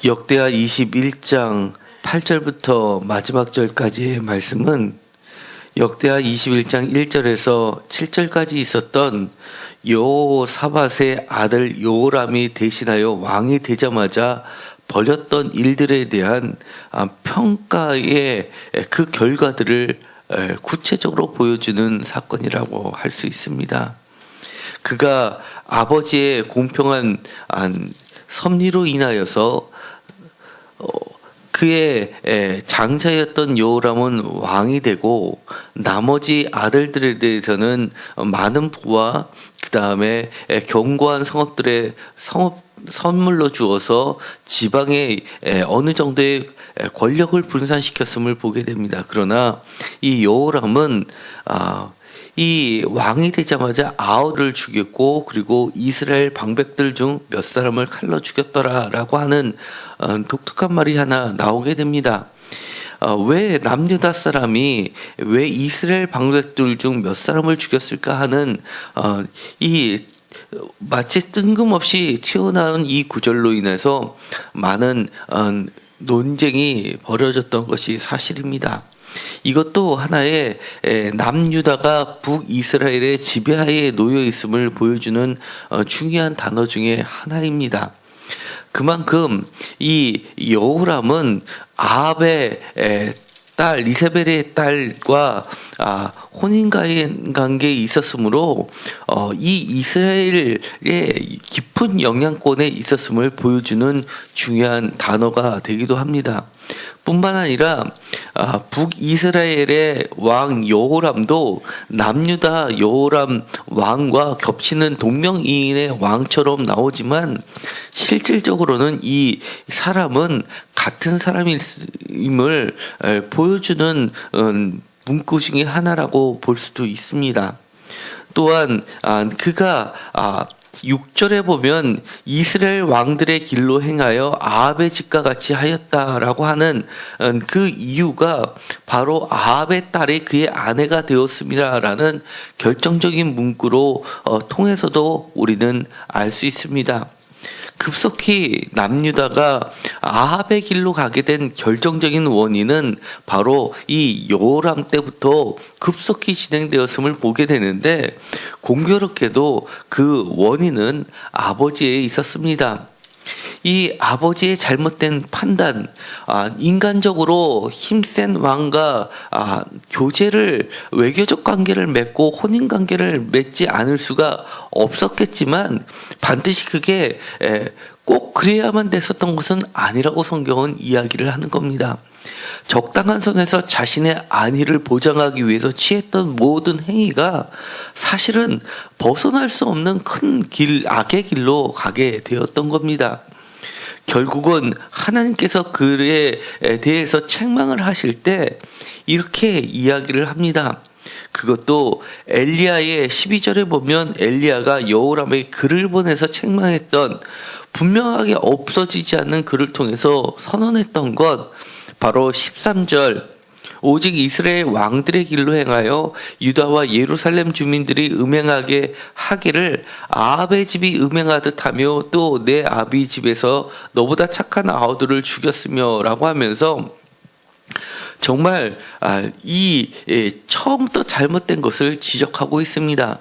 역대하 21장 8절부터 마지막 절까지의 말씀은 역대하 21장 1절에서 7절까지 있었던 여호사밧의 아들 여호람이 대신하여 왕이 되자마자 벌였던 일들에 대한 평가의 그 결과들을 구체적으로 보여주는 사건이라고 할 수 있습니다. 그가 아버지의 공평한 섭리로 인하여서 그의 장자였던 여호람은 왕이 되고 나머지 아들들에 대해서는 많은 부와 그 다음에 견고한 성읍들의 선물로 주어서 지방에 어느 정도의 권력을 분산시켰음을 보게 됩니다. 그러나 이 여호람은 이 왕이 되자마자 아우를 죽였고 그리고 이스라엘 방백들 중 몇 사람을 칼로 죽였더라라고 하는 독특한 말이 하나 나오게 됩니다. 왜 남유다 사람이 왜 이스라엘 방백들 중 몇 사람을 죽였을까 하는 이 마치 뜬금없이 튀어나온 이 구절로 인해서 많은 논쟁이 벌어졌던 것이 사실입니다. 이것도 하나의 남유다가 북이스라엘의 지배하에 놓여 있음을 보여주는 중요한 단어 중에 하나입니다. 그만큼 이 여호람은 아합의 딸 이세벨의 딸과 혼인 관계에 있었으므로 이 이스라엘의 깊은 영향권에 있었음을 보여주는 중요한 단어가 되기도 합니다. 뿐만 아니라 북이스라엘의 왕 여호람도 남유다 여호람 왕과 겹치는 동명이인의 왕처럼 나오지만 실질적으로는 이 사람은 같은 사람임을 보여주는 문구 중에 하나라고 볼 수도 있습니다. 또한 그가 6절에 보면 이스라엘 왕들의 길로 행하여 아합의 집과 같이 하였다라고 하는 그 이유가 바로 아합의 딸이 그의 아내가 되었습니다라는 결정적인 문구로 통해서도 우리는 알 수 있습니다. 급속히 남유다가 아합의 길로 가게 된 결정적인 원인은 바로 이 여호람 때부터 급속히 진행되었음을 보게 되는데 공교롭게도 그 원인은 아버지에 있었습니다. 이 아버지의 잘못된 판단, 인간적으로 힘센 왕과 교제를 외교적 관계를 맺고 혼인 관계를 맺지 않을 수가 없었겠지만 반드시 그게 꼭 그래야만 됐었던 것은 아니라고 성경은 이야기를 하는 겁니다. 적당한 선에서 자신의 안위를 보장하기 위해서 취했던 모든 행위가 사실은 벗어날 수 없는 큰 악의 길로 가게 되었던 겁니다. 결국은 하나님께서 그에 대해서 책망을 하실 때 이렇게 이야기를 합니다. 그것도 엘리야의 12절에 보면 엘리야가 여호람에게 글을 보내서 책망했던 분명하게 없어지지 않는 글을 통해서 선언했던 것 바로 13절 오직 이스라엘 왕들의 길로 행하여 유다와 예루살렘 주민들이 음행하게 하기를 아합의 집이 음행하듯 하며 또 내 아비 집에서 너보다 착한 아우들을 죽였으며 라고 하면서 정말 이 처음부터 잘못된 것을 지적하고 있습니다.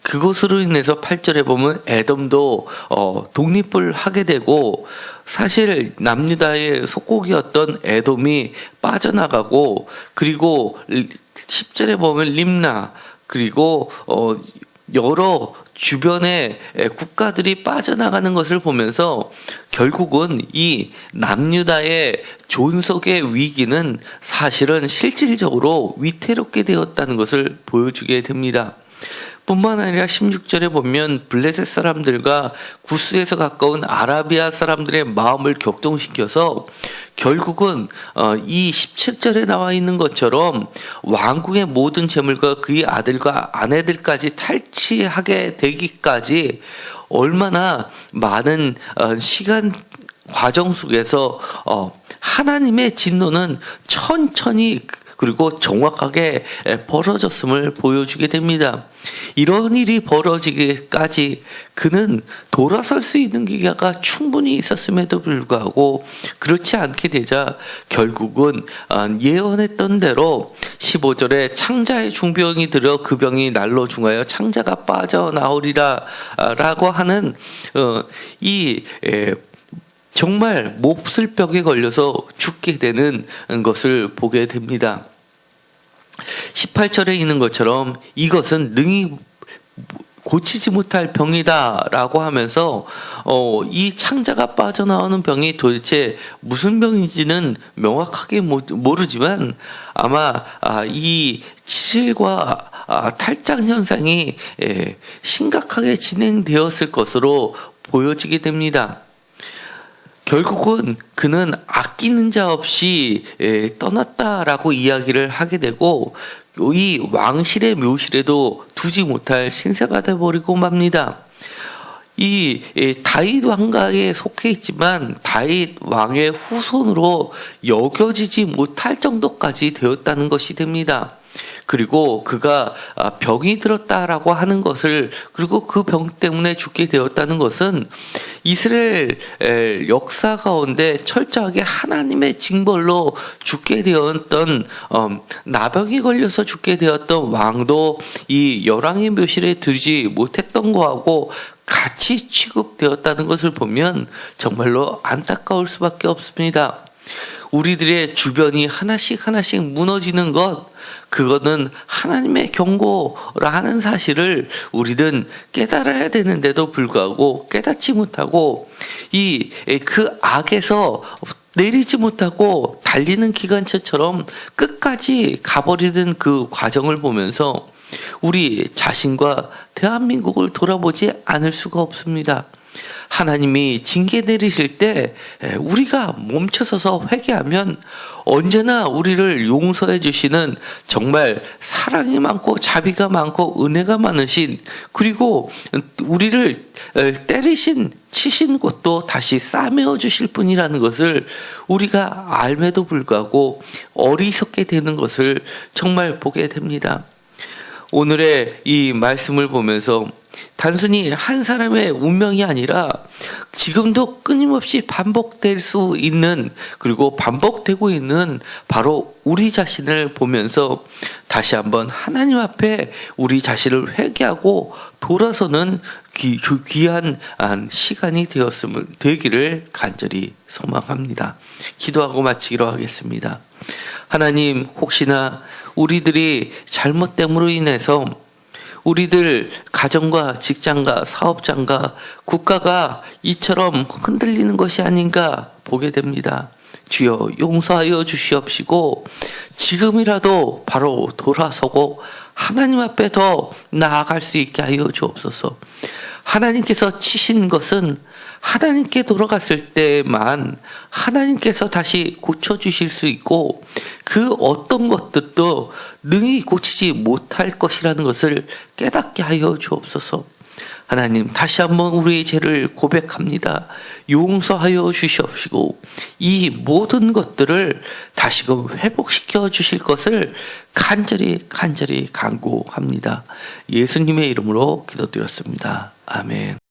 그것으로 인해서 8절에 보면 에돔도 독립을 하게 되고 사실 남유다의 속국이었던 에돔이 빠져나가고 그리고 10절에 보면 림나 그리고 여러 주변의 국가들이 빠져나가는 것을 보면서 결국은 이 남유다의 존속의 위기는 사실은 실질적으로 위태롭게 되었다는 것을 보여주게 됩니다. 뿐만 아니라 16절에 보면 블레셋 사람들과 구스에서 가까운 아라비아 사람들의 마음을 격동시켜서 결국은 이 17절에 나와 있는 것처럼 왕궁의 모든 재물과 그의 아들과 아내들까지 탈취하게 되기까지 얼마나 많은 시간 과정 속에서 하나님의 진노는 천천히 그리고 정확하게 벌어졌음을 보여주게 됩니다. 이런 일이 벌어지기까지 그는 돌아설 수 있는 기회가 충분히 있었음에도 불구하고 그렇지 않게 되자 결국은 예언했던 대로 15절에 창자의 중병이 들어 그 병이 날로 중하여 창자가 빠져나오리라 라고 하는 정말 몹쓸 병에 걸려서 죽게 되는 것을 보게 됩니다. 18절에 있는 것처럼 이것은 능히 고치지 못할 병이다 라고 하면서 이 창자가 빠져나오는 병이 도대체 무슨 병인지는 명확하게 모르지만 아마 이 치질과 탈장 현상이 심각하게 진행되었을 것으로 보여지게 됩니다. 결국은 그는 아끼는 자 없이 떠났다라고 이야기를 하게 되고 이 왕실의 묘실에도 두지 못할 신세가 되어버리고 맙니다. 이 다윗 왕가에 속해 있지만 다윗 왕의 후손으로 여겨지지 못할 정도까지 되었다는 것이 됩니다. 그리고 그가 병이 들었다라고 하는 것을 그리고 그 병 때문에 죽게 되었다는 것은 이스라엘 역사 가운데 철저하게 하나님의 징벌로 죽게 되었던 나병이 걸려서 죽게 되었던 왕도 이 열왕의 묘실에 들지 못했던 거하고 같이 취급되었다는 것을 보면 정말로 안타까울 수밖에 없습니다. 우리들의 주변이 하나씩 무너지는 그거는 하나님의 경고라 하는 사실을 우리는 깨달아야 되는데도 불구하고 깨닫지 못하고 그 악에서 내리지 못하고 달리는 기관차처럼 끝까지 가버리는 그 과정을 보면서 우리 자신과 대한민국을 돌아보지 않을 수가 없습니다. 하나님이 징계 내리실 때 우리가 멈춰서서 회개하면 언제나 우리를 용서해 주시는 정말 사랑이 많고 자비가 많고 은혜가 많으신 그리고 우리를 때리신 치신 곳도 다시 싸매어 주실 분이라는 것을 우리가 알매도 불구하고 어리석게 되는 것을 정말 보게 됩니다. 오늘의 이 말씀을 보면서 단순히 한 사람의 운명이 아니라 지금도 끊임없이 반복될 수 있는 그리고 반복되고 있는 바로 우리 자신을 보면서 다시 한번 하나님 앞에 우리 자신을 회개하고 돌아서는 귀한 시간이 되기를 간절히 소망합니다. 기도하고 마치기로 하겠습니다. 하나님, 혹시나 우리들이 잘못됨으로 인해서 우리들 가정과 직장과 사업장과 국가가 이처럼 흔들리는 것이 아닌가 보게 됩니다. 주여 용서하여 주시옵시고 지금이라도 바로 돌아서고 하나님 앞에 더 나아갈 수 있게 하여 주옵소서. 하나님께서 치신 것은 하나님께 돌아갔을 때만 하나님께서 다시 고쳐주실 수 있고 그 어떤 것들도 능히 고치지 못할 것이라는 것을 깨닫게 하여 주옵소서. 하나님, 다시 한번 우리의 죄를 고백합니다. 용서하여 주시옵시고 이 모든 것들을 다시금 회복시켜 주실 것을 간절히 간구합니다. 예수님의 이름으로 기도드렸습니다. 아멘.